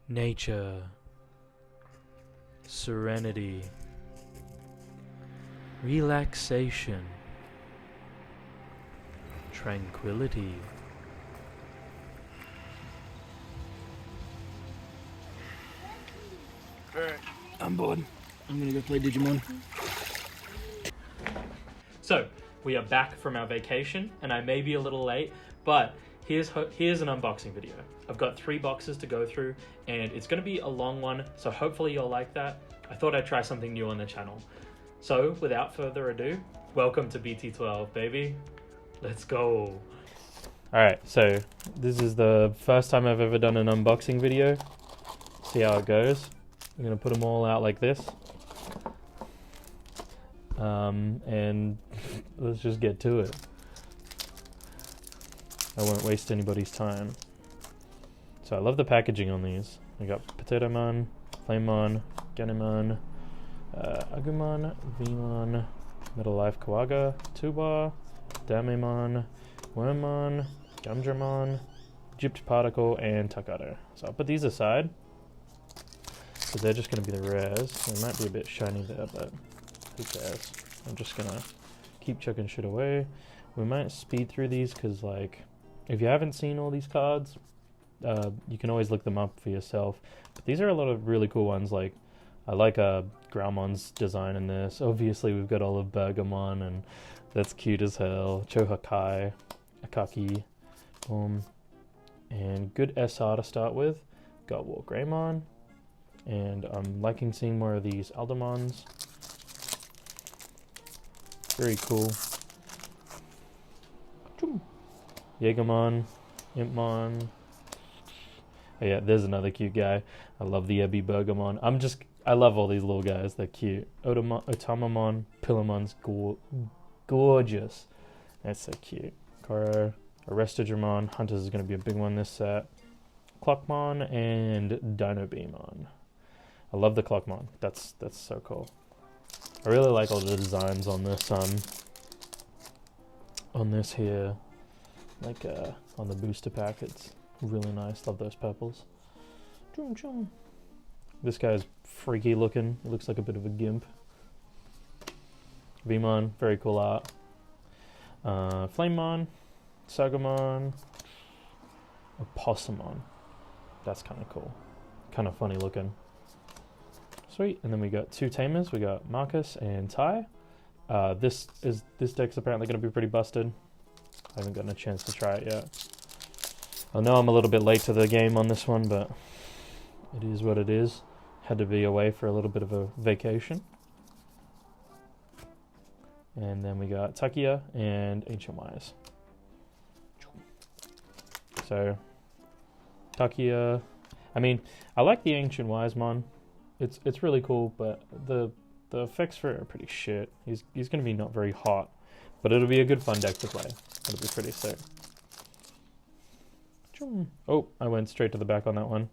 nature, serenity, relaxation, tranquility. Alright, I'm bored. I'm gonna go play Digimon. So, we are back from our vacation, and I may be a little late, but here's an unboxing video. I've got 3 boxes to go through, and it's going to be a long one, so hopefully you'll like that. I thought I'd try something new on the channel. So, without further ado, welcome to BT12, baby. Let's go. Alright, so this is the first time I've ever done an unboxing video. See how it goes. I'm going to put them all out like this. And let's just get to it. I won't waste anybody's time. So I love the packaging on these. We got Tibetan, Flamemon, Gallantmon, Agumon, Vmon, Metal Life Kawaga, Tuba, Damemon, Wormmon, Gumdramon, Gypt Particle, and Takato. So I'll put these aside. So they're just going to be the rares. They might be a bit shiny there, but who cares? I'm just going to keep chucking shit away. We might speed through these because, like, if you haven't seen all these cards, you can always look them up for yourself. But these are a lot of really cool ones. Like, I like Graumon's design in this. Obviously, we've got all of Bergamon, and that's cute as hell. Chohakai, Akaki, boom. And good SR to start with. Got War Greymon. And I'm liking seeing more of these Aldamons. Very cool. Jägermon, Impmon. Oh yeah, there's another cute guy. I love the Ebby Bergamon. I love all these little guys. They're cute. Otamamon, Pillamon's gorgeous. That's so cute. Koro, Arrestadramon. Hunters is going to be a big one this set. Clockmon and Dinobemon. I love the Clockmon. That's so cool. I really like all the designs on this here, like on the booster pack. It's really nice. Love those purples. This guy's freaky looking. He looks like a bit of a gimp. Vmon, very cool art. Flamemon, Sagamon, Opossumon. That's kind of cool. Kind of funny looking. Sweet. And then we got 2 tamers. We got Marcus and Ty. This deck's apparently going to be pretty busted. I haven't gotten a chance to try it yet. I know I'm a little bit late to the game on this one, but it is what it is. Had to be away for a little bit of a vacation. And then we got Takia and Ancient Wise. So, Takia, I mean, I like the Ancient Wise mon. It's really cool, but the effects for it are pretty shit. He's going to be not very hot, but it'll be a good fun deck to play. It'll be pretty sick. Oh, I went straight to the back on that one.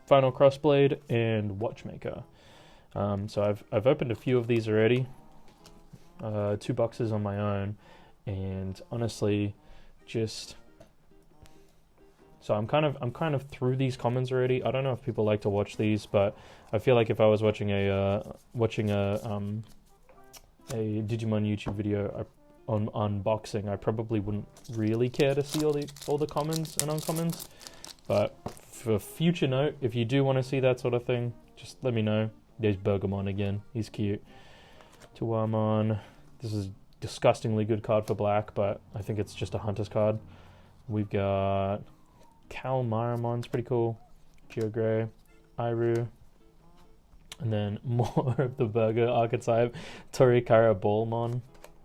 Final Crossblade and Watchmaker. So I've opened a few of these already. 2 boxes on my own, and honestly, just. So I'm kind of through these commons already. I don't know if people like to watch these, but I feel like if I was watching a Digimon YouTube video on unboxing, I probably wouldn't really care to see all the commons and uncommons. But for future note, if you do want to see that sort of thing, just let me know. There's Bergamon again. He's cute. Tuamon. This is a disgustingly good card for black, but I think it's just a hunter's card. We've got Calmaramon's pretty cool. Geogray, Iru, and then more of the burger archetype, Torikara Ballmon.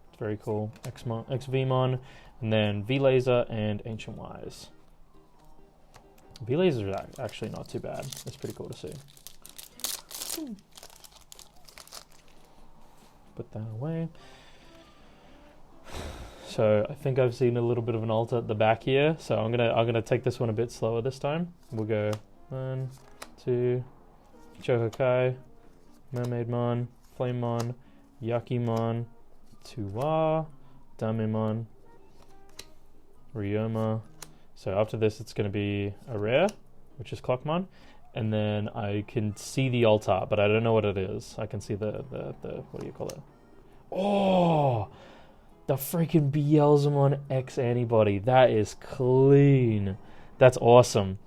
It's very cool. XVmon, and then V-Laser and Ancient Wise. V-Laser is actually not too bad. It's pretty cool to see. Put that away. So I think I've seen a little bit of an alt at the back here. So I'm gonna take this one a bit slower this time. We'll go 1, 2, Chohakai, Mermaidmon, Flamemon, Yakimon, Tuwa, Damemon, Ryoma. So after this, it's going to be a rare, which is Clockmon. And then I can see the alt art, but I don't know what it is. I can see the what do you call it? Oh, the freaking Beelzemon X antibody. That is clean. That's awesome.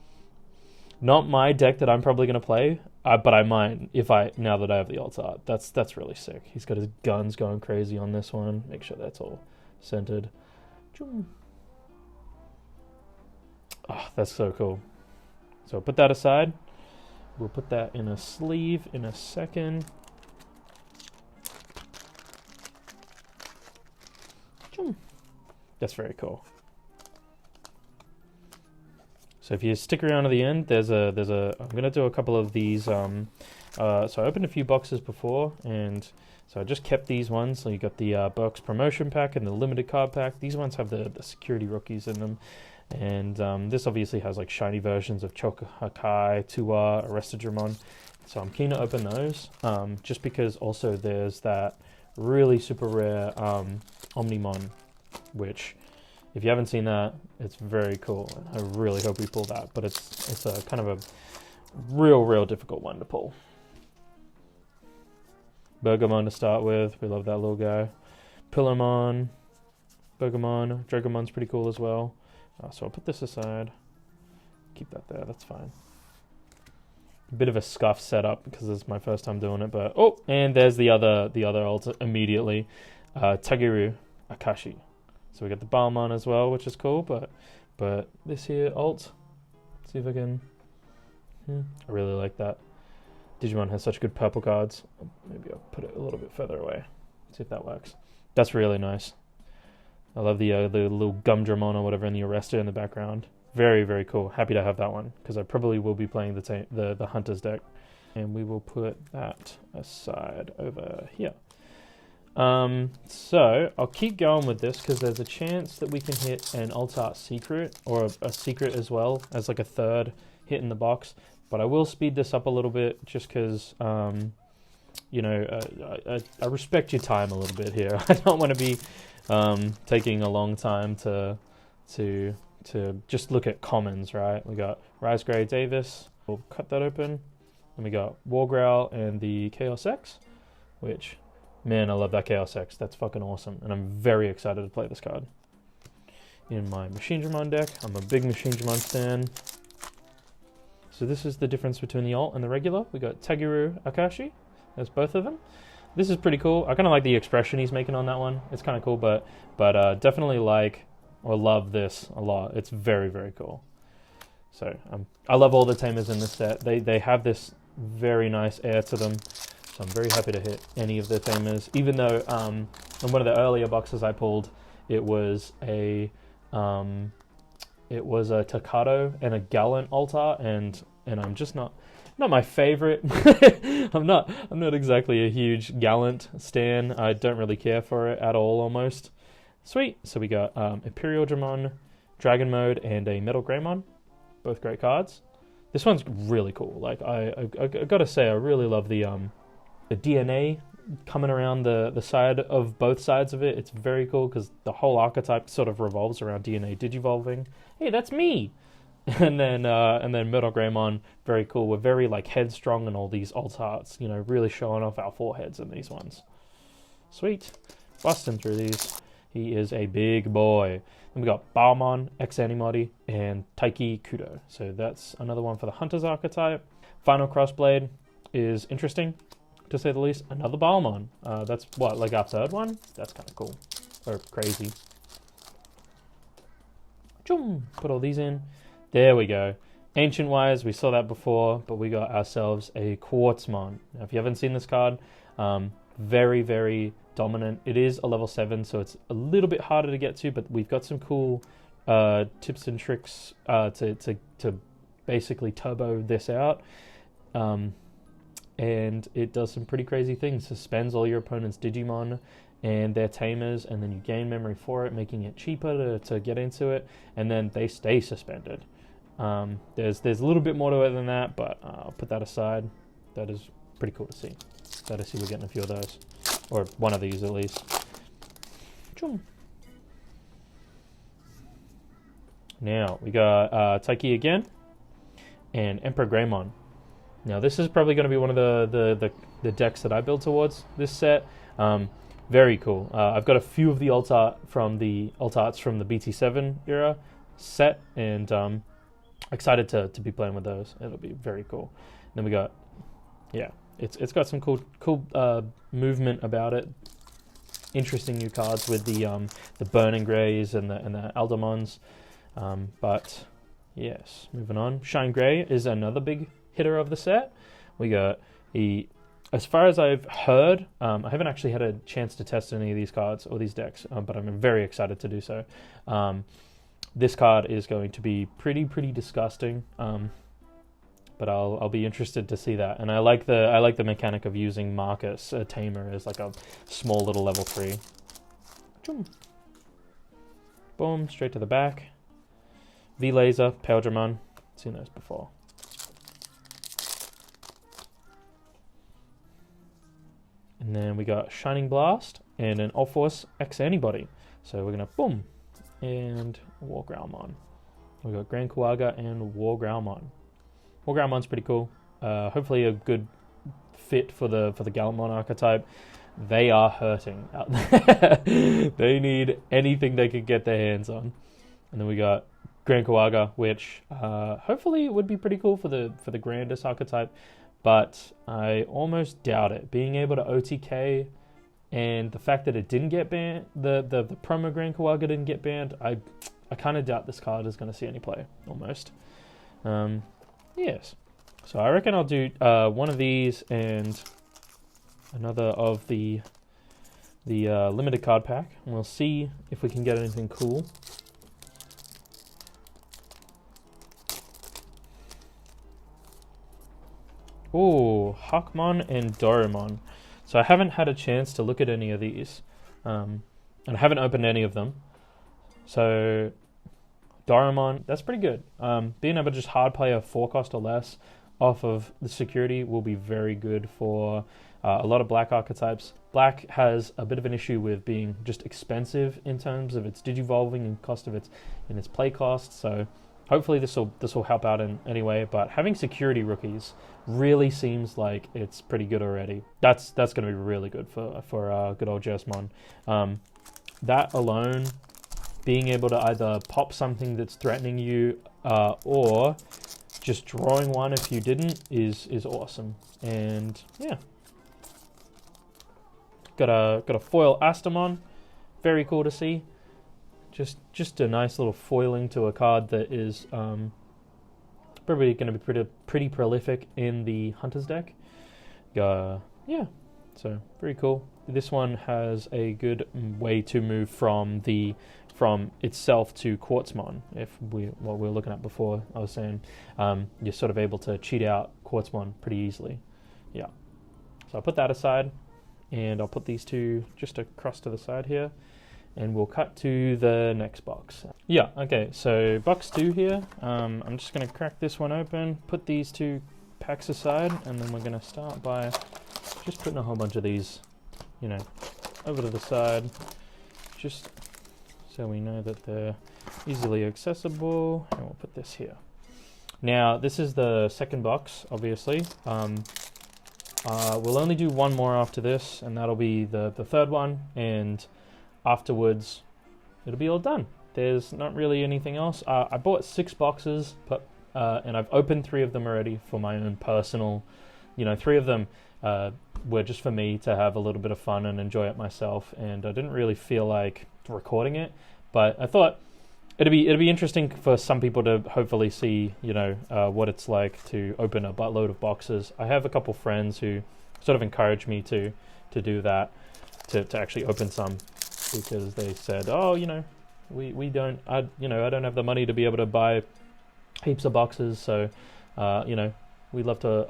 Not my deck that I'm probably going to play, but I might now that I have the alt art. That's really sick. He's got his guns going crazy on this one. Make sure that's all centered. Oh, that's so cool. So put that aside. We'll put that in a sleeve in a second. That's very cool. So if you stick around to the end, there's a I'm gonna do a couple of these. So I opened a few boxes before, and so I just kept these ones. So you got the box promotion pack and the limited card pack. These ones have the security rookies in them, and this obviously has like shiny versions of Chokakai, Tua, Arrestedramon. So I'm keen to open those, just because also there's that really super rare Omnimon, which, if you haven't seen that, it's very cool. I really hope we pull that, but it's a kind of a real difficult one to pull. Bergamon to start with. We love that little guy. Pillarmon, Bergamon, Dragomon's pretty cool as well. So I'll put this aside. Keep that there. That's fine. A bit of a scuff setup because this is my first time doing it, but oh, and there's the other alt immediately. Tagiru Akashi. So we got the Balmon as well, which is cool, but this here alt, see if I can. I really like that. Digimon has such good purple cards. Maybe I'll put it a little bit further away. See if that works. That's really nice. I love the little Gumdramon or whatever in the Arrestor in the background. Very cool. Happy to have that one because I probably will be playing the Hunters deck, and we will put that aside over here. So I'll keep going with this because there's a chance that we can hit an alt art secret or a secret as well as like a third hit in the box. But I will speed this up a little bit just because, you know, I respect your time a little bit here. I don't want to be taking a long time to just look at commons, right? We got Rise Grey Davis. We'll cut that open. And we got Wargrowl and the Chaos X, which, man, I love that Chaos X. That's fucking awesome. And I'm very excited to play this card. In my Machinedramon deck, I'm a big Machinedramon stan. So this is the difference between the alt and the regular. We got Tagiru Akashi. There's both of them. This is pretty cool. I kind of like the expression he's making on that one. It's kind of cool, but definitely like or love this a lot. It's very cool. So I love all the tamers in this set. They have this very nice air to them. So I'm very happy to hit any of the tamers. Even though in one of the earlier boxes I pulled, it was a Takato and a Gallant Altar, and I'm just not my favorite. I'm not exactly a huge Gallant stan. I don't really care for it at all, almost. Sweet. So we got Imperialdramon, Dragon Mode, and a Metal Greymon. Both great cards. This one's really cool. Like I gotta say, I really love the DNA coming around the side of both sides of it. It's very cool because the whole archetype sort of revolves around DNA digivolving. Hey, that's me. And then Metal Greymon, very cool. We're very like headstrong in all these alt arts, you know, really showing off our foreheads in these ones. Sweet. Busting through these. He is a big boy. Then we got Balmon, X Antibody, and Taiki Kudo. So that's another one for the Hunter's archetype. Final Crossblade is interesting, to say the least. Another Balmon. That's what, like our third one? That's kind of cool. Or crazy. Choom! Put all these in. There we go. Ancient Wise, we saw that before, but we got ourselves a Quartzmon. Now, if you haven't seen this card, very dominant. It is a level 7, so it's a little bit harder to get to, but we've got some cool tips and tricks to basically turbo this out. And it does some pretty crazy things. Suspends all your opponent's Digimon and their tamers, and then you gain memory for it, making it cheaper to get into it, and then they stay suspended. There's a little bit more to it than that, but I'll put that aside. That is pretty cool to see. Glad to see we're getting a few of those. Or one of these at least. Choom. Now, we got Taiki again. and Imperialdramon. Now this is probably going to be one of the decks that I build towards this set. Very cool. I've got a few of the alt arts from the BT7 era set, and excited to be playing with those. It'll be very cool. And then we got, yeah, it's got some cool movement about it. Interesting new cards with the Burning Greys and the Aldamons. But yes, moving on. Shine Grey is another big hitter of the set. We got as far as I've heard, I haven't actually had a chance to test any of these cards or these decks, but I'm very excited to do so. This card is going to be pretty disgusting, but I'll be interested to see that. And I like the mechanic of using Marcus, a tamer, as like a small little level 3. Boom, straight to the back. V-Laser, Imperialdramon, seen those before. And then we got Shining Blast and an Ulforce X antibody. So we're gonna boom and War Growlmon. We got Grand Kuaga and War Growlmon. War Growlmon's pretty cool. Hopefully a good fit for the Gallantmon archetype. They are hurting out there. They need anything they could get their hands on. And then we got Grand Kuaga, which hopefully would be pretty cool for the Grandest archetype, but I almost doubt it. Being able to OTK and the fact that it didn't get banned, the promo Grand Kuaga didn't get banned, I kind of doubt this card is going to see any play, almost. Yes. So I reckon I'll do one of these and another of the limited card pack, and we'll see if we can get anything cool. Oh, Shoutmon and Doramon. So I haven't had a chance to look at any of these, and I haven't opened any of them. So Doramon, that's pretty good. Being able to just hard play a 4 cost or less off of the security will be very good for a lot of black archetypes. Black has a bit of an issue with being just expensive in terms of its digivolving and cost of its play cost. So hopefully this will help out in any way. But having security rookies really seems like it's pretty good already. That's going to be really good for good old Jesmon. That alone, being able to either pop something that's threatening you or just drawing one if you didn't is awesome. And yeah, got a foil Astamon, very cool to see. Just a nice little foiling to a card that is probably going to be pretty prolific in the Hunters deck. Yeah, so very cool. This one has a good way to move from itself to Quartzmon. What we were looking at before, I was saying you're sort of able to cheat out Quartzmon pretty easily. Yeah, so I'll put that aside, and I'll put these two just across to the side here. And we'll cut to the next box. Yeah, okay, so box 2 here. I'm just going to crack this one open, put these 2 packs aside, and then we're going to start by just putting a whole bunch of these, over to the side, just so we know that they're easily accessible. And we'll put this here. Now, this is the second box, obviously. We'll only do one more after this, and that'll be the third one, and afterwards it'll be all done. There's not really anything else. I bought 6 boxes, and I've opened 3 of them already for my own personal, 3 of them were just for me to have a little bit of fun and enjoy it myself, and I didn't really feel like recording it, but I thought it'd be interesting for some people to hopefully see what it's like to open a buttload of boxes. I have a couple friends who sort of encouraged me to do that, to actually open some, because they said, we don't, I don't have the money to be able to buy heaps of boxes, so I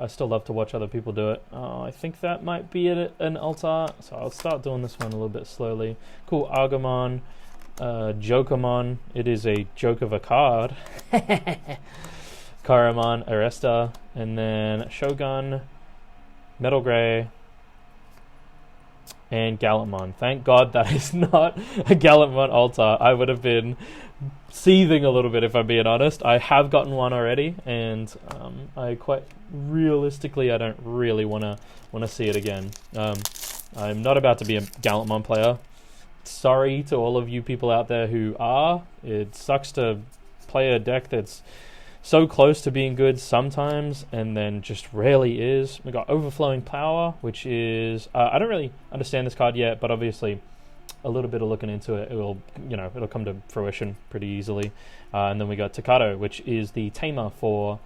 still love to watch other people do it. I think that might be an altar, so I'll start doing this one a little bit slowly. Cool Agumon, Jokermon, it is a joke of a card. Karamon, Aresta, and then Shogun, Metal Grey, and Gallantmon. Thank God that is not a Gallantmon Alt. I would have been seething a little bit if I'm being honest. I have gotten one already, and I quite realistically I don't really want to see it again. I'm not about to be a Gallantmon player. Sorry to all of you people out there who are. It sucks to play a deck that's so close to being good sometimes and then just rarely is. We got Overflowing Power, which is I don't really understand this card yet, but obviously a little bit of looking into it, it'll come to fruition pretty easily. And then we got Takato, which is the tamer for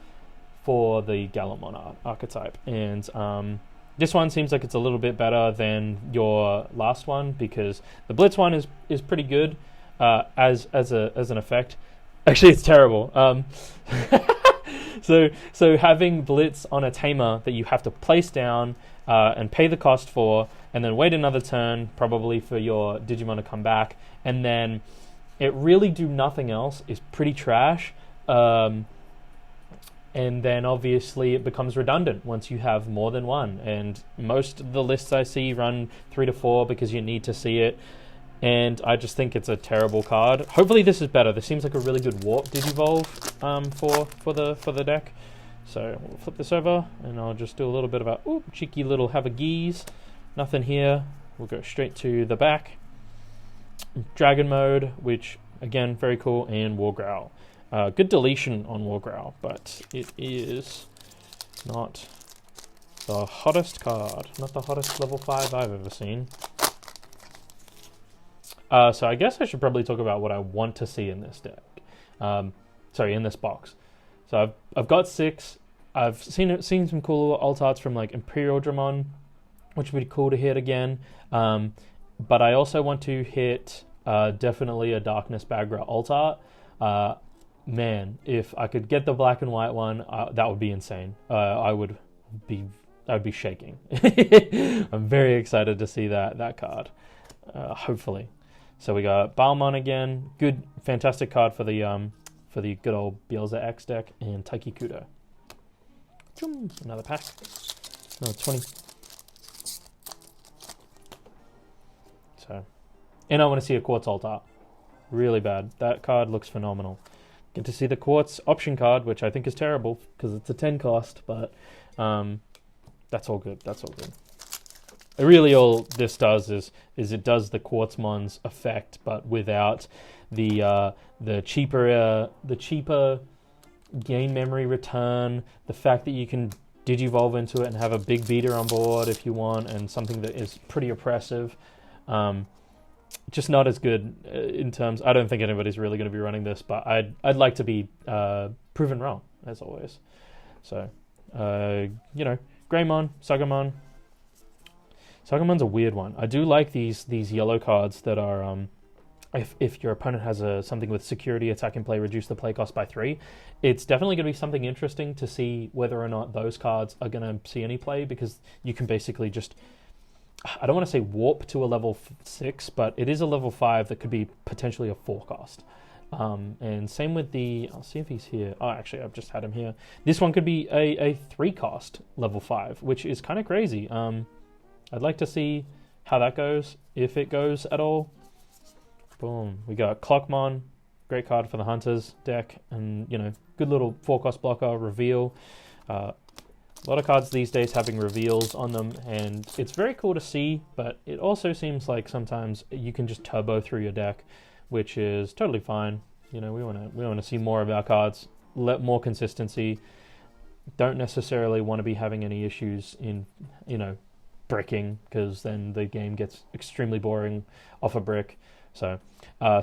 the Gallantmon archetype, and this one seems like it's a little bit better than your last one, because the Blitz one is pretty good as an effect. Actually, it's terrible. So having Blitz on a tamer that you have to place down and pay the cost for, and then wait another turn probably for your Digimon to come back, and then it really do nothing else is pretty trash. And then obviously it becomes redundant once you have more than one. And most of the lists I see run 3 to 4 because you need to see it. And I just think it's a terrible card. Hopefully this is better. This seems like a really good warp digivolve for the deck. So we'll flip this over, and I'll just do a little bit of a cheeky little have a geese. Nothing here. We'll go straight to the back. Dragon mode, which again very cool, and War Growl. Good deletion on War Growl, but it is not the hottest card. Not the hottest level 5 I've ever seen. So I guess I should probably talk about what I want to see in this deck. In this box. So I've got 6. I've seen some cool alt arts from like Imperialdramon, which would be cool to hit again. But I also want to hit definitely a Darkness Bagra alt art. Man, if I could get the black and white one, that would be insane. I would be shaking. I'm very excited to see that card. Hopefully. So we got Balmon again. Good, fantastic card for the good old Bielsa X deck, and Taiki Kudo. Another pack. Another 20. So, and I want to see a Quartz alt art. Really bad. That card looks phenomenal. Get to see the Quartz option card, which I think is terrible because it's a 10 cost, but that's all good. That's all good. Really, all this does is it does the Quartzmon's effect, but without the cheaper gain memory return. The fact that you can digivolve into it and have a big beater on board if you want, and something that is pretty oppressive. Just not as good in terms. I don't think anybody's really going to be running this, but I'd like to be proven wrong as always. So Greymon, Sagamon. Sagamon's a weird one. I do like these yellow cards that are if your opponent has something with security, attack and play, reduce the play cost by 3. It's definitely going to be something interesting to see whether or not those cards are going to see any play, because you can basically just, I don't want to say warp to a level 6, but it is a level 5 that could be potentially a 4 cost. And same with I'll see if he's here. Oh, actually, I've just had him here. This one could be a 3 cost level 5, which is kind of crazy. I'd like to see how that goes, if it goes at all. Boom. We got Clockmon, great card for the Hunters deck, and, good little 4-cost blocker, reveal. A lot of cards these days having reveals on them, and it's very cool to see, but it also seems like sometimes you can just turbo through your deck, which is totally fine. We want to see more of our cards, more consistency. Don't necessarily want to be having any issues in, bricking, because then the game gets extremely boring off a brick. So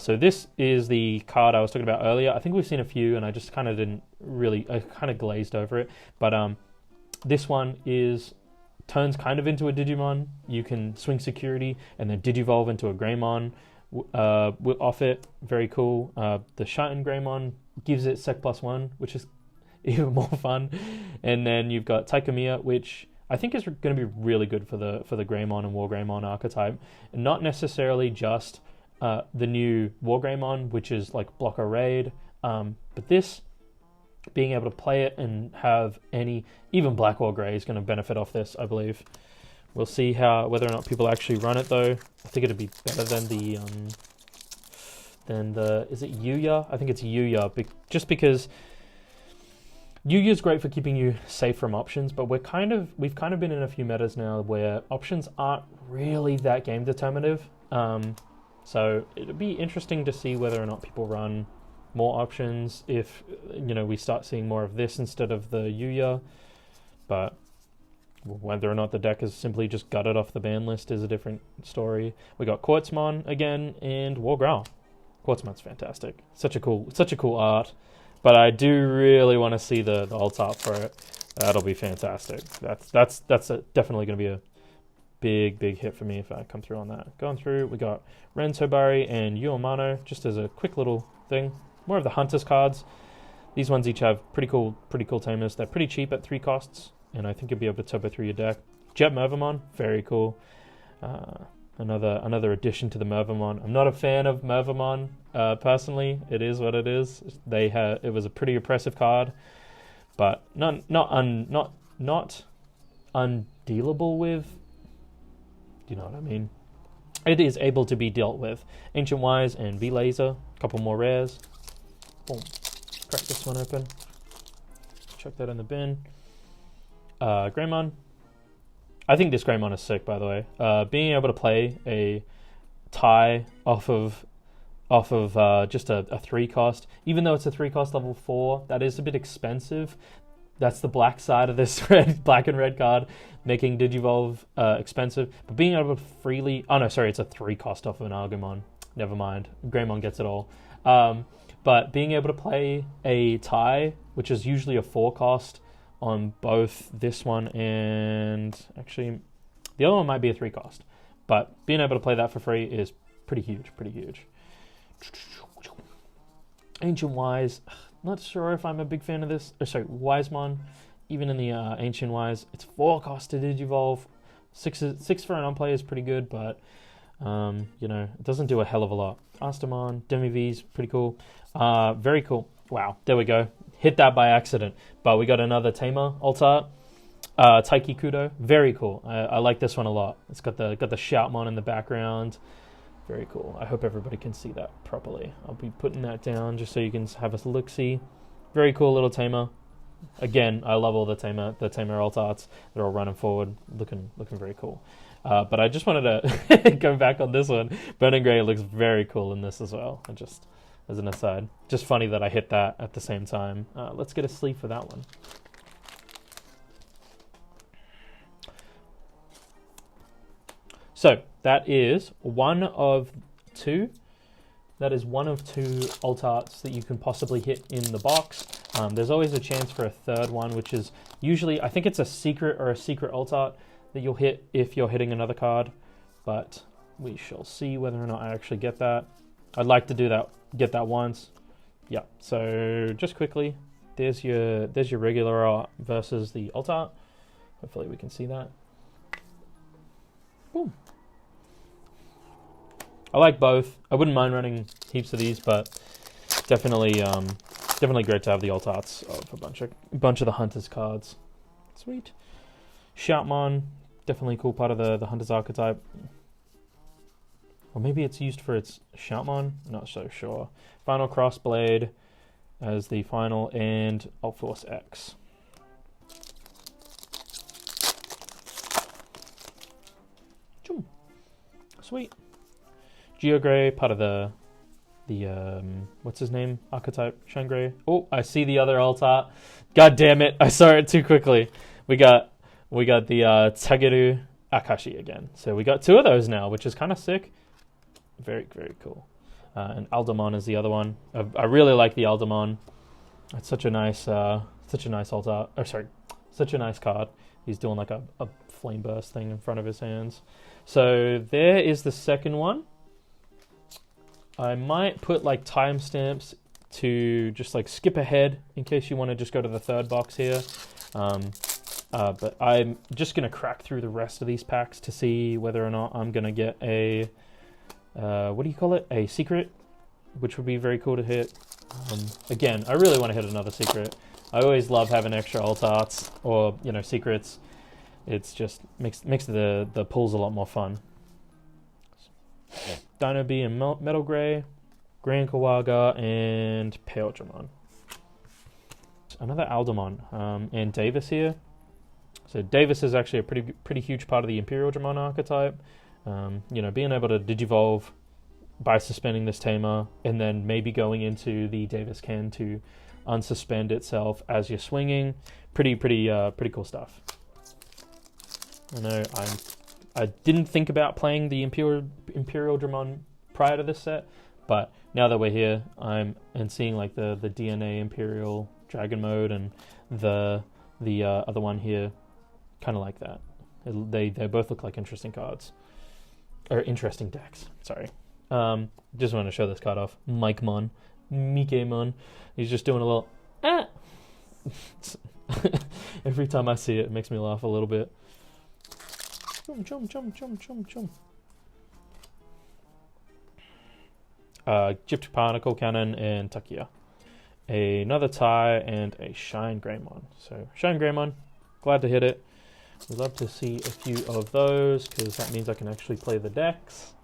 this is the card I was talking about earlier. I think we've seen a few, and I just kind of I kind of glazed over it. But this one turns kind of into a Digimon. You can swing security and then digivolve into a Greymon off it. Very cool. The Shoutmon Greymon gives it Sec +1, which is even more fun. And then you've got Taikamiya, which I think is going to be really good for the Greymon and War Greymon archetype. And not necessarily just the new War Greymon, which is like blocker raid, but this, being able to play it and have even Black War Grey is going to benefit off this, I believe. We'll see whether or not people actually run it though. I think it'd be better than the is it Yuya? I think it's Yuya, just because Yuya is great for keeping you safe from options, but we've kind of been in a few metas now where options aren't really that game determinative. So it'd be interesting to see whether or not people run more options if we start seeing more of this instead of the Yuya. But whether or not the deck is simply just gutted off the ban list is a different story. We got Quartzmon again and War Growl. Quartzmon's fantastic. Such a cool art. But I do really want to see the alt art for it. That'll be fantastic. That's definitely going to be a big hit for me if I come through on that. Going through, we got Ren Tobari and Yuamano, just as a quick little thing. More of the Hunters cards. These ones each have pretty cool tamers. They're pretty cheap at 3 costs, and I think you'll be able to turbo through your deck. Jet Mervamon, very cool. Another addition to the Mervamon. I'm not a fan of Mervamon personally. It is what it is. It was a pretty oppressive card, but not undealable with. Do you know what I mean? It is able to be dealt with. Ancient Wise and V-Laser. A couple more rares. Boom. Crack this one open. Chuck that in the bin. Greymon. I think this Greymon is sick, by the way. Being able to play a tie off of just a 3 cost, even though it's a 3 cost level 4, that is a bit expensive. That's the black side of this black and red card, making Digivolve expensive. But being able to freely... Oh, no, sorry, it's a 3 cost off of an Agumon. Never mind. Greymon gets it all. But being able to play a tie, which is usually a 4 cost on both this one and... Actually, the other one might be a 3 cost. But being able to play that for free is pretty huge. Ancient Wise... Not sure if I'm a big fan of this. Wisemon, even in the Ancient Wise, it's 4 cost to Digivolve. 6 for an on-play is pretty good, but it doesn't do a hell of a lot. Astamon, Demi-V's, pretty cool. Very cool. Wow, there we go. Hit that by accident. But we got another Tamer alt art. Taiki Kudo, very cool. I like this one a lot. It's got the Shoutmon in the background. Very cool. I hope everybody can see that properly. I'll be putting that down just so you can have a look-see. Very cool little tamer. Again, I love all the tamer alt arts. They're all running forward, looking very cool. But I just wanted to go back on this one. Burning Grey looks very cool in this as well. And just as an aside, just funny that I hit that at the same time. Let's get a sleeve for that one. So that is one of 2. That is one of 2 alt arts that you can possibly hit in the box. There's always a chance for a third one, which is usually, I think it's a secret alt art that you'll hit if you're hitting another card. But we shall see whether or not I actually get that. I'd like to get that once. Yeah, so just quickly, there's your regular art versus the alt art. Hopefully we can see that. Boom. I like both. I wouldn't mind running heaps of these, but definitely great to have the alt arts of a bunch of the Hunters cards. Sweet. Shoutmon, definitely a cool part of the Hunters archetype. Or maybe it's used for its Shoutmon. Not so sure. Final Crossblade as the final, and ulforce X. Sweet. Geogray, part of the what's his name? Archetype Shangray. Oh, I see the other alt art. God damn it! I saw it too quickly. We got the Tageru Akashi again. So we got 2 of those now, which is kind of sick. Very cool. And Aldamon is the other one. I really like the Aldamon. It's such a nice alt art. Or sorry, such a nice card. He's doing like a flame burst thing in front of his hands. So there is the second one. I might put like timestamps to just like skip ahead in case you want to just go to the third box here. But I'm just going to crack through the rest of these packs to see whether or not I'm going to get a, what do you call it? A secret, which would be very cool to hit. Again, I really want to hit another secret. I always love having extra alt arts or, secrets. It's just makes the pulls a lot more fun. Dino B and Metal Grey, Grand Kawaga, and Imperialdramon. Another Aldamon, and Davis here. So Davis is actually a pretty huge part of the Imperialdramon archetype. You know, being able to digivolve by suspending this tamer, and then maybe going into the Davis can to unsuspend itself as you're swinging. Pretty cool stuff. I know I didn't think about playing the Imperialdramon prior to this set, but now that we're here, and seeing like the DNA Imperial Dragon mode and the other one here, kind of like that. They both look like interesting cards, or interesting decks. Sorry. Just want to show this card off. Mikemon. He's just doing a little every time I see it, it makes me laugh a little bit. Jump. Gypped Particle Cannon and Takia. Another tie and a Shine Greymon. So Shine Greymon, glad to hit it. We'd love to see a few of those because that means I can actually play the decks.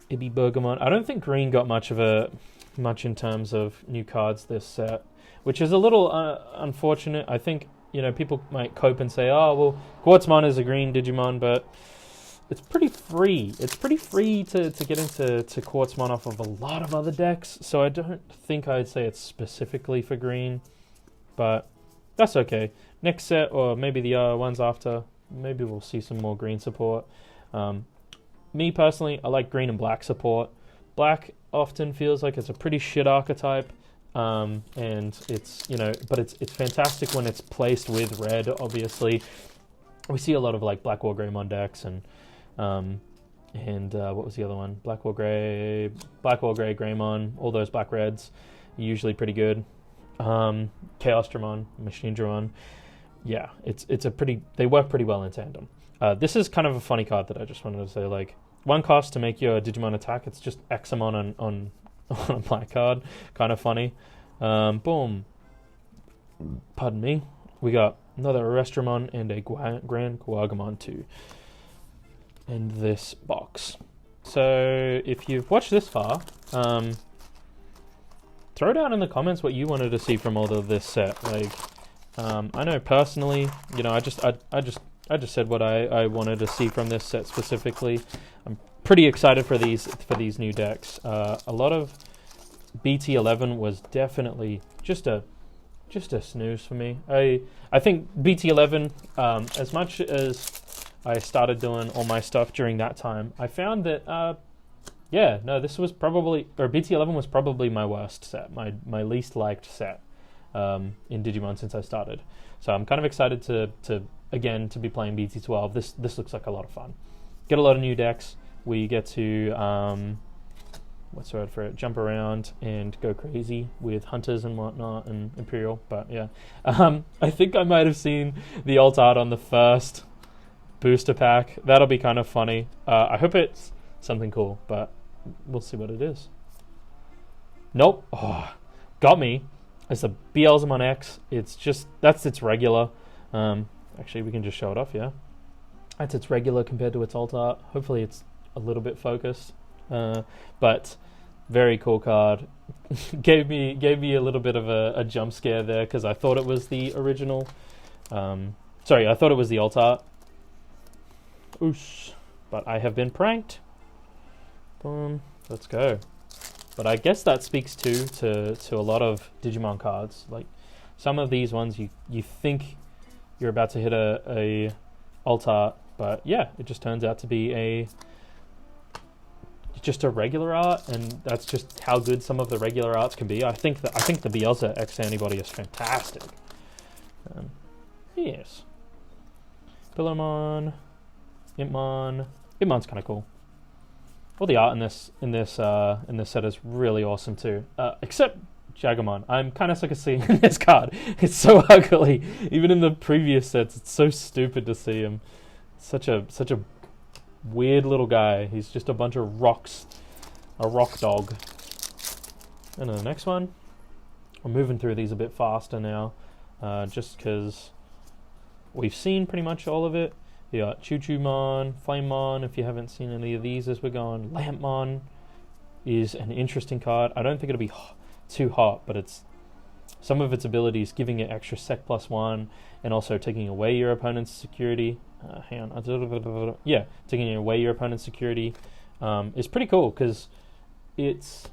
Ibby Bergamon. I don't think green got much in terms of new cards this set, which is a little unfortunate. I think, you know, people might cope and say, oh, well, Quartzmon is a green Digimon, but it's pretty free. It's pretty free to get into Quartzmon off of a lot of other decks, so I don't think I'd say it's specifically for green, but that's okay. Next set, or maybe the ones after, maybe we'll see some more green support. Me personally, I like green and black support. Black often feels like it's a pretty shit archetype, and it's, you know, but it's fantastic when it's placed with red. Obviously, we see a lot of like Black War Greymon decks, and what was the other one? Black War Grey, Greymon. All those black reds, usually pretty good. Chaosdramon, Machinedramon. Yeah, it's a pretty. They work pretty well in tandem. This is kind of a funny card that I just wanted to say. Like, one cost to make your Digimon attack. It's just Examon on a black card. Kind of funny. Boom. Pardon me. We got another Arrestramon and a Grand Kawagamon 2 in this box. So if you've watched this far, throw down in the comments what you wanted to see from all of this set. Like, I know personally, you know, I just said what I wanted to see from this set specifically. I'm pretty excited for these new decks. A lot of BT11 was definitely just a snooze for me. I think BT11, as much as I started doing all my stuff during that time, I found that this was probably, or BT11 was probably my worst set, my least liked set in Digimon since I started. So I'm kind of excited to be playing BT12. This looks like a lot of fun. Get a lot of new decks. We get to what's the word for it? Jump around and go crazy with hunters and whatnot and Imperial. But yeah, I think I might have seen the alt art on the first booster pack. That'll be kind of funny. I hope it's something cool, but we'll see what it is. Nope. Oh, got me. It's a Beelzemon X. That's its regular. Actually, we can just show it off, yeah. That's its regular compared to its alt art. Hopefully it's a little bit focused. But very cool card. gave me a little bit of a jump scare there because I thought it was the original. I thought it was the alt art. Oosh. But I have been pranked. Boom. Let's go. But I guess that speaks to a lot of Digimon cards. Like, some of these ones you think you're about to hit a alt art, but yeah, it just turns out to be just a regular art, and that's just how good some of the regular arts can be. I think the Beelza X antibody is fantastic. Yes. Pillowmon, Impmon. Impmon's kind of cool. All the art in this set is really awesome too. Except Jagamon. I'm kind of sick of seeing this card. It's so ugly. Even in the previous sets, it's so stupid to see him. Such a weird little guy. He's just a bunch of rocks. A rock dog. And the next one. I'm moving through these a bit faster now. Just because we've seen pretty much all of it. You got Choo-Choo-mon, Flame-mon, if you haven't seen any of these as we're going. Gallantmon is an interesting card. I don't think it'll be too hot, but it's some of its abilities giving it extra sec +1 and also taking away your opponent's security. Hang on. Yeah, taking away your opponent's security is pretty cool because it's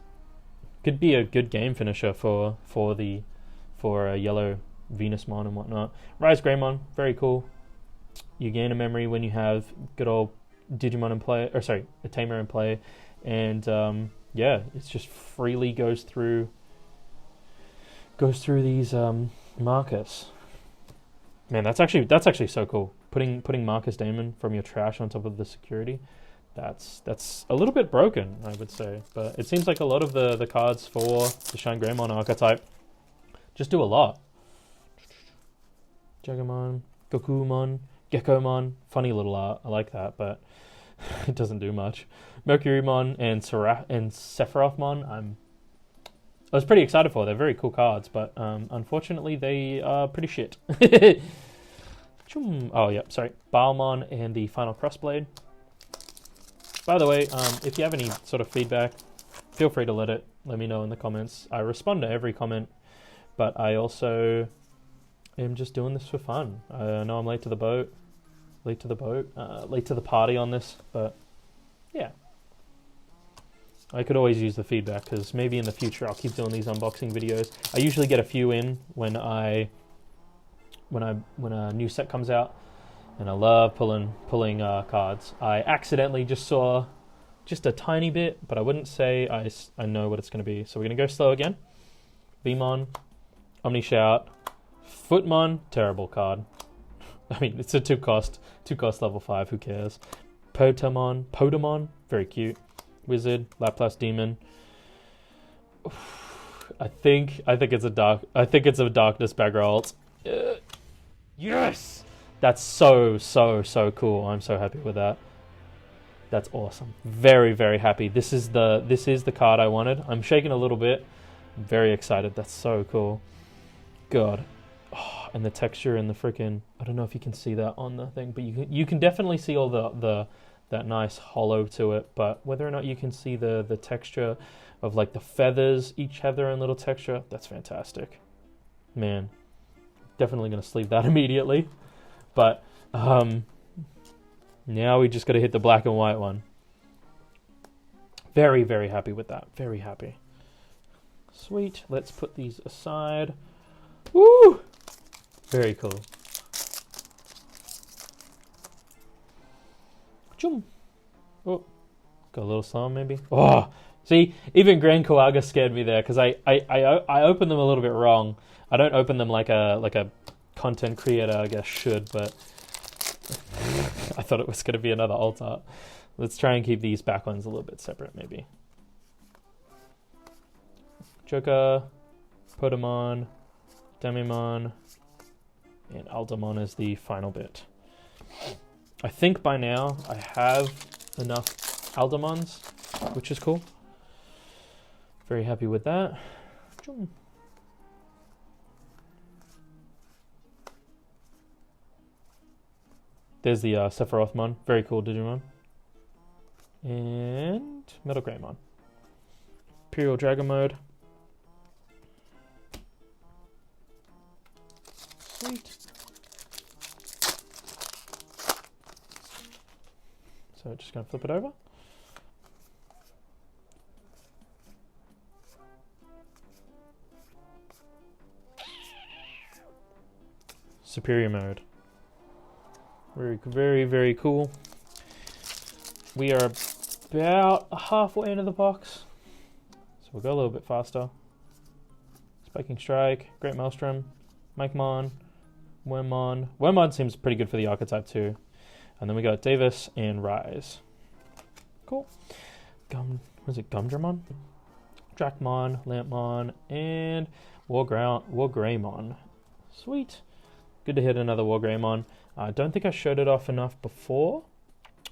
could be a good game finisher for a yellow Venusmon and whatnot. Rise Greymon, very cool. You gain a memory when you have good old Digimon in play, or sorry, a Tamer in play, and yeah, it's just freely goes through these Marcus. Man, that's actually so cool. Putting Marcus Damon from your trash on top of the security, that's a little bit broken, I would say. But it seems like a lot of the cards for the Shine Greymon archetype just do a lot. Jagamon, Gokumon, Geckomon, funny little art. I like that, but it doesn't do much. Mercurymon and Sephirothmon, I was pretty excited for. They're very cool cards, but unfortunately they are pretty shit. Oh, yeah, sorry. Balmon and the Final Crossblade. By the way, if you have any sort of feedback, feel free to let me know in the comments. I respond to every comment, but I also am just doing this for fun. I know I'm late to the party on this, but yeah. I could always use the feedback because maybe in the future I'll keep doing these unboxing videos. I usually get a few in when a new set comes out, and I love pulling cards. I accidentally just saw just a tiny bit, but I wouldn't say I know what it's going to be. So we're going to go slow again. Vmon, Omnishout, Footmon, terrible card. I mean, it's a two cost level 5. Who cares? Podamon, very cute. Wizard, Laplace Demon. I think it's a Darkness Bagger Alt. Yes, that's so cool. I'm so happy with that. That's awesome. Very, very happy. This is the card I wanted. I'm shaking a little bit. I'm very excited. That's so cool. God. Oh, and the texture and the freaking, I don't know if you can see that on the thing, but you can definitely see all that nice hollow to it, but whether or not you can see the texture of like the feathers, each have their own little texture, that's fantastic. Man, definitely going to sleeve that immediately. But now we just got to hit the black and white one. Very, very happy with that. Very happy. Sweet. Let's put these aside. Woo! Very cool. Oh, got a little song maybe. Oh, see, even Grand Koaga scared me there because I opened them a little bit wrong. I don't open them like a content creator, I guess, should, but I thought it was going to be another alt art. Let's try and keep these back ones a little bit separate, maybe. Joker, Podamon, Demimon, and Aldamon is the final bit. I think by now I have enough Aldamons, which is cool. Very happy with that. There's the Sephirothmon, very cool Digimon. And Metal Greymon. Imperial Dragon Mode. Sweet. So just going to flip it over. Superior Mode. Very, very, very cool. We are about halfway into the box. So we'll go a little bit faster. Spiking Strike, Great Maelstrom, Mikemon, Wormmon. Wormmon seems pretty good for the archetype too. And then we got Davis and Rise. Cool. Was it Gumdramon? Drakmon, Lampmon, and Wargreymon. Sweet. Good to hit another Wargreymon. I don't think I showed it off enough before.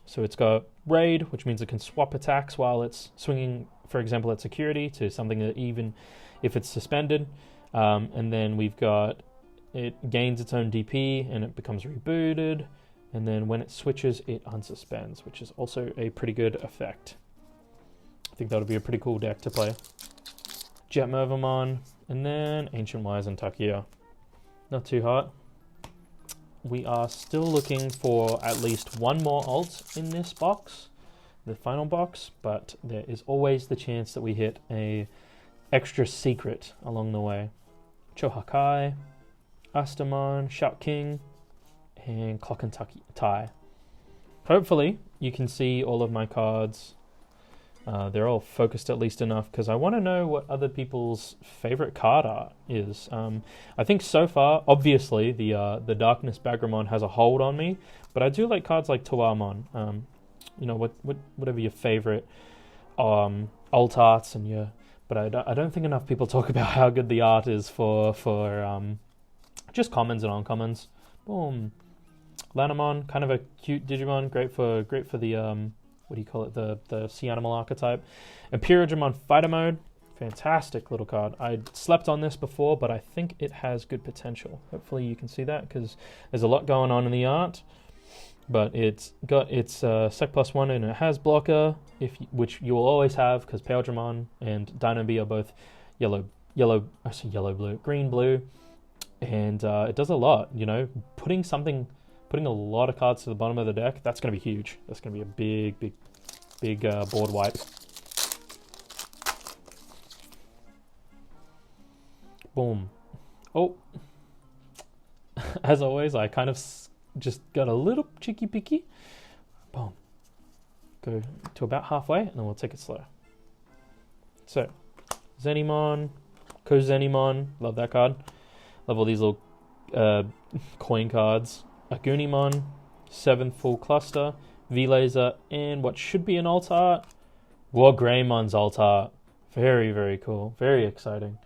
So it's got Raid, which means it can swap attacks while it's swinging, for example, at security to something that even if it's suspended. And then we've got it gains its own DP and it becomes rebooted, and then when it switches, it unsuspends, which is also a pretty good effect. I think that would be a pretty cool deck to play. Jetmovamon, and then Ancient Wise and Takia. Not too hot. We are still looking for at least one more alt in this box, the final box, but there is always the chance that we hit a extra secret along the way. Chohakai, Astamon, Shout King, and Clock and Tie. Hopefully you can see all of my cards. They're all focused at least enough because I want to know what other people's favorite card art is. I think so far, obviously, the Darkness Bagramon has a hold on me, but I do like cards like Tuamon. You know, whatever your favorite alt arts and your. But I don't think enough people talk about how good the art is for just commons and uncommons. Boom. Gallantmon, kind of a cute Digimon, great for the what do you call it? The sea animal archetype. Imperialdramon Fighter Mode, fantastic little card. I slept on this before, but I think it has good potential. Hopefully you can see that because there's a lot going on in the art. But it's got its Sec +1 and it has blocker, which you will always have because Imperialdramon and Dynamo are both green blue, and it does a lot. You know, putting a lot of cards to the bottom of the deck, that's going to be huge. That's going to be a big board wipe. Boom. Oh, as always, I kind of just got a little cheeky picky. Boom. Go to about halfway, and then we'll take it slow. So, Zenimon, Kozenimon, love that card. Love all these little coin cards. Agunimon, 7th full cluster, V-Laser, and what should be an alt art, Wargreymon's alt art. Very, very cool. Very exciting.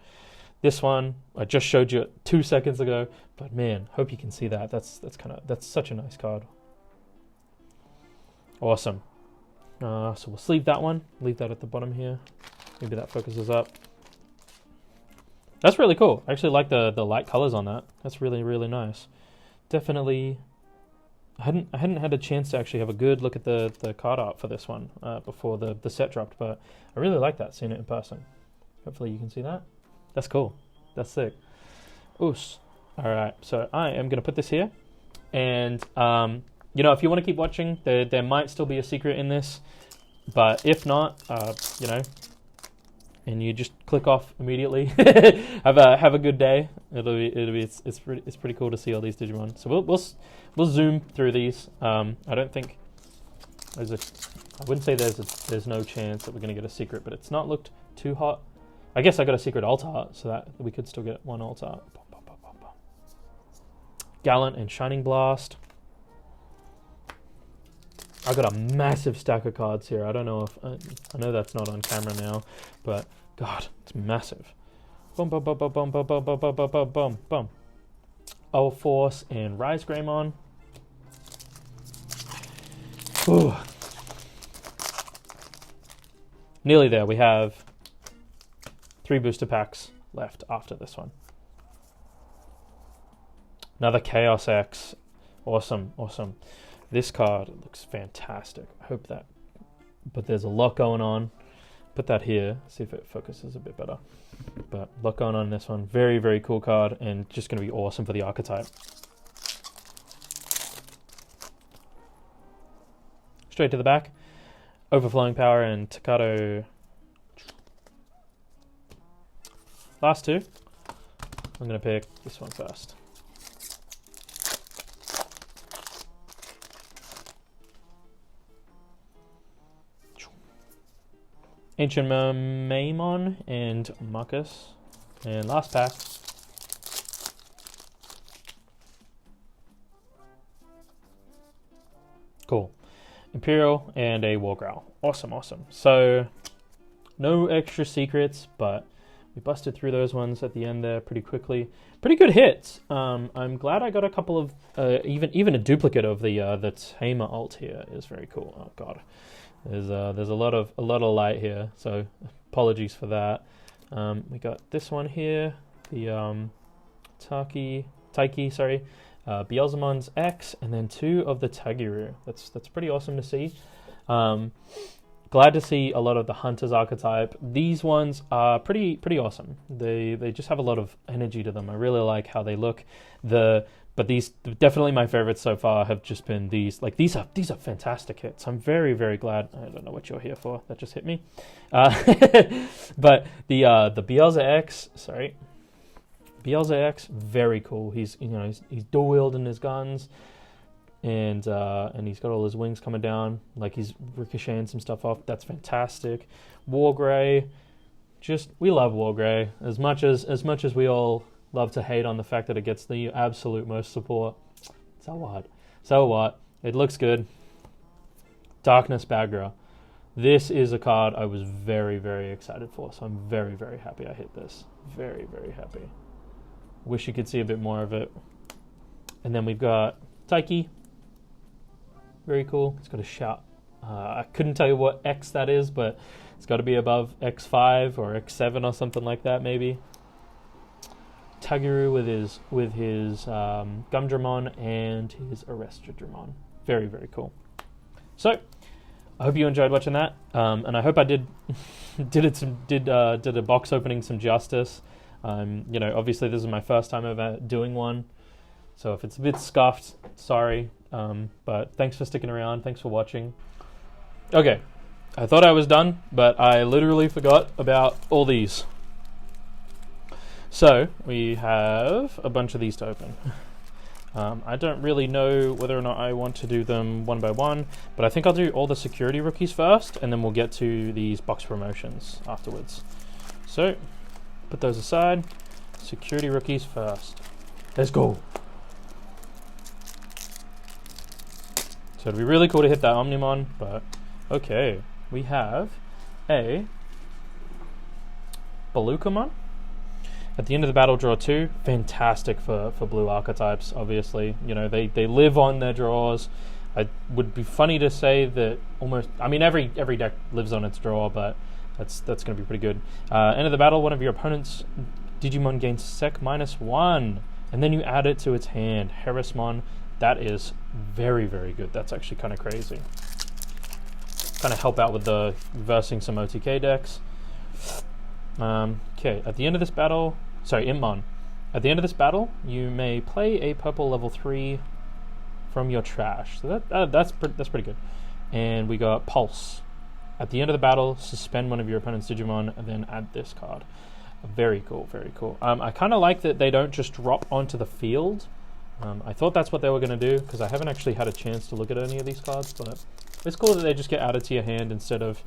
This one, I just showed you 2 seconds ago, but man, hope you can see that. That's such a nice card. Awesome. So we'll sleeve that one. Leave that at the bottom here. Maybe that focuses up. That's really cool. I actually like the light colors on that. That's really, really nice. Definitely, I hadn't had a chance to actually have a good look at the card art for this one before the set dropped, but I really like that, seeing it in person. Hopefully you can see that. That's cool. That's sick. Oos. All right, so I am going to put this here, and you know, if you want to keep watching, there might still be a secret in this, but if not, you know, and you just click off immediately. have a good day. It's pretty cool to see all these Digimon. So we'll zoom through these. I don't think I wouldn't say there's no chance that we're gonna get a secret, but it's not looked too hot. I guess I got a secret alt art, so that we could still get one alt art. Gallant and Shining Blast. I got a massive stack of cards here. I don't know if I know that's not on camera now, but God, it's massive. Boom, boom, boom, boom, boom, boom, boom, boom, boom, boom, boom, boom. Ulforce and Rise Greymon. Ooh. Nearly there. We have 3 booster packs left after this one. Another Chaos X. Awesome, awesome. This card looks fantastic. I hope that. But there's a lot going on. Put that here. See if it focuses a bit better. But a lot going on in this one. Very, very cool card, and just going to be awesome for the archetype. Straight to the back. Overflowing Power and Takato. Last two. I'm going to pick this one first. Ancient Maimon and Marcus. And last pack. Cool. Imperial and a War Growl. Awesome, awesome. So, no extra secrets, but we busted through those ones at the end there pretty quickly. Pretty good hits. I'm glad I got a couple of, even a duplicate of the Tamer alt here is very cool. Oh god. There's a lot of light here, so apologies for that. We got this one here, the Taki Taiki, sorry, Beelzemon's X, and then 2 of the Tagiru. That's pretty awesome to see. Glad to see a lot of the Hunters archetype. These ones are pretty awesome. They just have a lot of energy to them. I really like how they look. But these definitely my favorites so far have just been these. Like these are fantastic hits. I'm very glad. I don't know what you're here for. That just hit me. But the Beelze X, sorry, Beelze X, very cool. He's he's dual wielding his guns. And he's got all his wings coming down, like he's ricocheting some stuff off. That's fantastic. Wargrey, we love Wargrey as much as we all love to hate on the fact that it gets the absolute most support. So what? It looks good. Darkness Bagra. This is a card I was very excited for, so I'm very happy I hit this. Very happy. Wish you could see a bit more of it. And then we've got Taiki. Very cool. It's got a shout. I couldn't tell you what X that is, but it's got to be above X5 or X7 or something like that, maybe. Tagiru with his Gumdramon and his Arrestadramon. Very cool. So, I hope you enjoyed watching that, and I hope I did a box opening some justice. Obviously this is my first time ever doing one, so if it's a bit scuffed, sorry. But thanks for sticking around. Thanks for watching. Okay, I thought I was done, but I literally forgot about all these. So we have a bunch of these to open. I don't really know whether or not I want to do them one by one, but I think I'll do all the security rookies first, and then we'll get to these box promotions afterwards. So put those aside. Security rookies first. Let's go. So it'd be really cool to hit that Omnimon, but okay. We have a Balukamon. At the end of the battle, draw 2. Fantastic for blue archetypes, obviously. They live on their draws. It would be funny to say that almost... I mean, every deck lives on its draw, but that's going to be pretty good. End of the battle, one of your opponent's Digimon gains Sec -1, and then you add it to its hand. Harrismon. That is very good. That's actually kind of crazy. Kind of help out with the versing some OTK decks. Okay, at the end of this battle... Sorry, Impmon. At the end of this battle, you may play a purple level 3 from your trash. So that's pretty good. And we got Pulse. At the end of the battle, suspend one of your opponent's Digimon and then add this card. Very cool. I kind of like that they don't just drop onto the field. I thought that's what they were going to do, because I haven't actually had a chance to look at any of these cards, but it's cool that they just get added to your hand instead of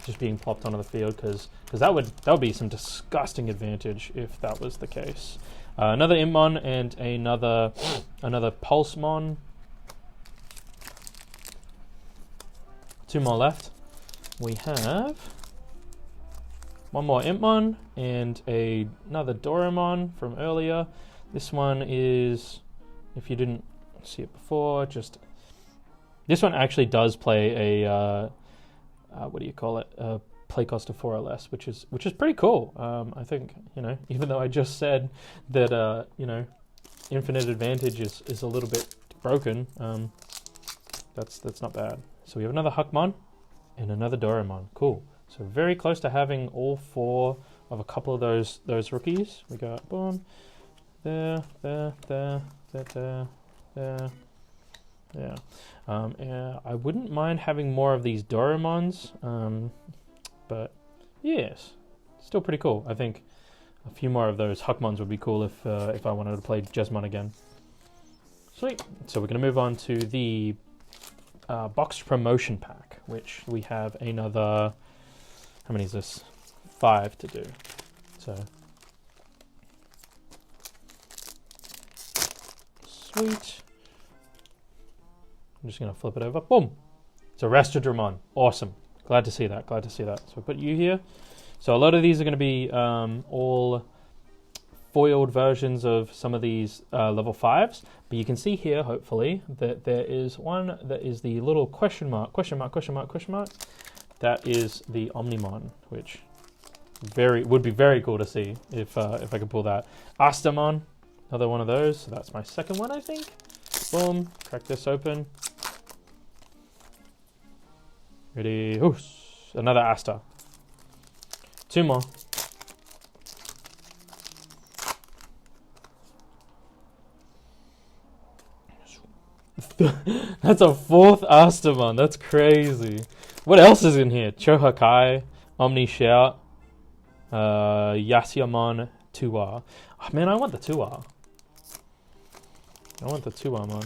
just being plopped onto the field, because that would be some disgusting advantage if that was the case. Another Impmon and another Pulsemon. 2 more left. We have one more Impmon and another Doramon from earlier. This one is, if you didn't see it before, this one actually does play a what do you call it? A play cost of 4 or less, which is pretty cool. I think even though I just said that infinite advantage is a little bit broken, that's not bad. So we have another Huckmon and another Doramon. Cool. So very close to having all 4 of a couple of those rookies. We got boom. There. Yeah. I wouldn't mind having more of these Doramons, but yes, still pretty cool. I think a few more of those Huckmons would be cool if I wanted to play Jesmon again. Sweet. So we're going to move on to the boxed promotion pack, which we have another... How many is this? 5 to do. So... Sweet. I'm just going to flip it over. Boom! It's Arrestadramon. Awesome. Glad to see that. So I put you here. So a lot of these are going to be all foiled versions of some of these level 5s. But you can see here, hopefully, that there is one that is the little question mark. That is the Omnimon, which would be very cool to see if I could pull that. Astamon. Another one of those. So that's my second one, I think. Boom. Crack this open. Ready. Ooh, another Asta. 2 more. That's a 4th Astamon. That's crazy. What else is in here? Chohakai, Omni Shout, Yasiamon 2R. Oh, man, I want the 2R. I want the 2R, man.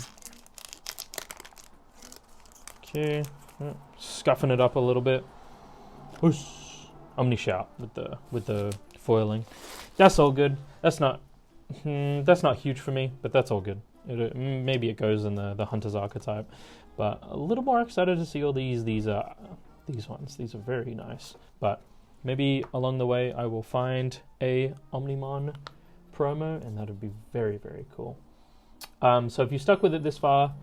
Okay. Scuffing it up a little bit. Whoosh. Omni Shout with the foiling. That's all good. That's not huge for me, but that's all good. Maybe it goes in the Hunter's archetype, but a little more excited to see all these ones. These are very nice, but maybe along the way I will find a Omnimon promo, and that would be very, very cool. So if you stuck with it this far,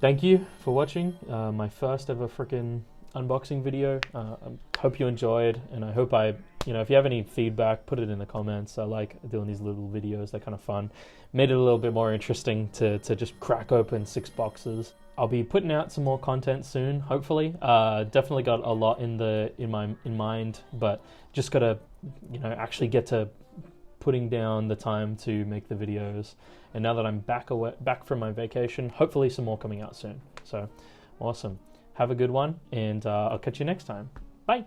thank you for watching my first ever freaking unboxing video. I hope you enjoyed, and I hope if you have any feedback, put it in the comments. I like doing these little videos. They're kind of fun. Made it a little bit more interesting to just crack open 6 boxes. I'll be putting out some more content soon, hopefully. Definitely got a lot in mind, but just gotta actually get to putting down the time to make the videos. And now that I'm back from my vacation, hopefully some more coming out soon. So awesome. Have a good one, and I'll catch you next time. Bye.